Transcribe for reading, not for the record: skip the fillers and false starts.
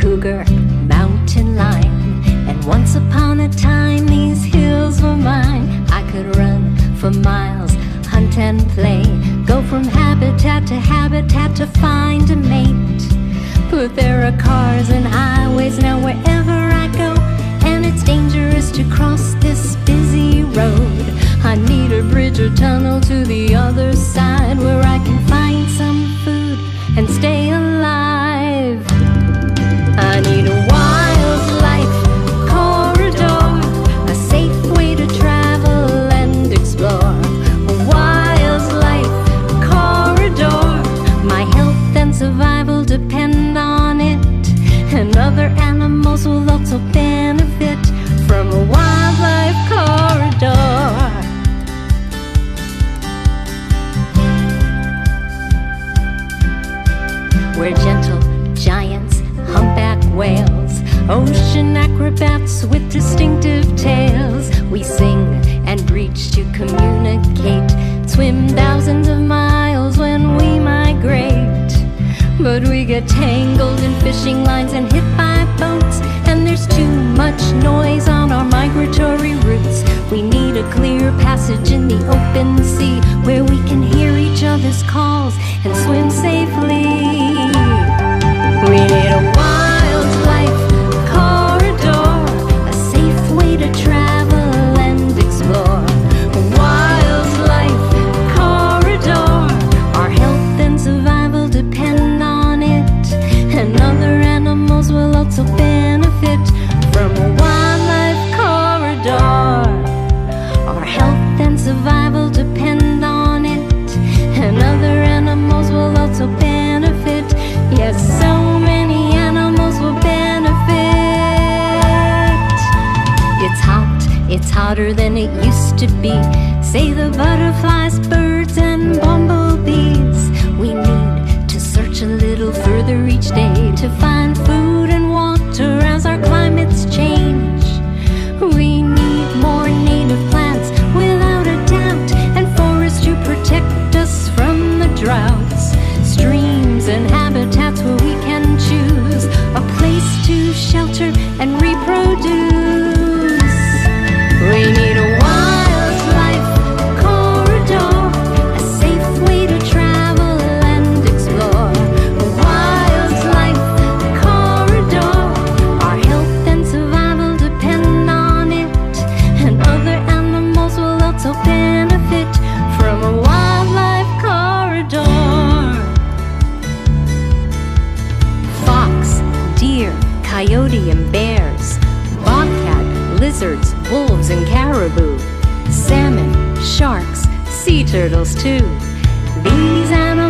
cougar, mountain lion. And once upon a time these hills were mine. I could run for miles, hunt and play, go from habitat to find a mate. But there are cars and highways now wherever I go, and it's dangerous to cross this busy road. I need a bridge or tunnel to the other side, where I can find some food and stay alive. I need a wildlife corridor, a safe way to travel and explore. A wildlife corridor, my health and survival depend on it, and other animals will also benefit from a wildlife corridor. We're gentle giants, humpback whales, ocean acrobats with distinctive tales. We sing and reach to communicate, swim thousands of miles when we migrate. But we get tangled in fishing lines and hit by boats, and there's too much noise on our migratory routes. We need a clear passage in the open sea, where we can hear each other's calls and swim safely. We need a wildlife corridor, a safe way to travel and explore. A wildlife corridor, our health and survival depend on it, and other animals will also benefit from a wildlife corridor. Our health and survival depend on it, and other animals will also benefit. Yes, so many animals will benefit. It's hot, it's hotter than it used to be, say the butterflies, birds, and bumblebees. We need to search a little further each day to find food and water as our climates change. We need more native plants, without a doubt, and forests to protect us from the droughts. Streams and habitats where we can choose a place to shelter and reproduce. We need a wildlife corridor, a safe way to travel and explore. A wildlife corridor, our health and survival depend on it, and other animals will also benefit from a wildlife corridor. Fox, deer, coyote and bears, bobcat, lizards, wolves and caribou, salmon, sharks, sea turtles too. These animals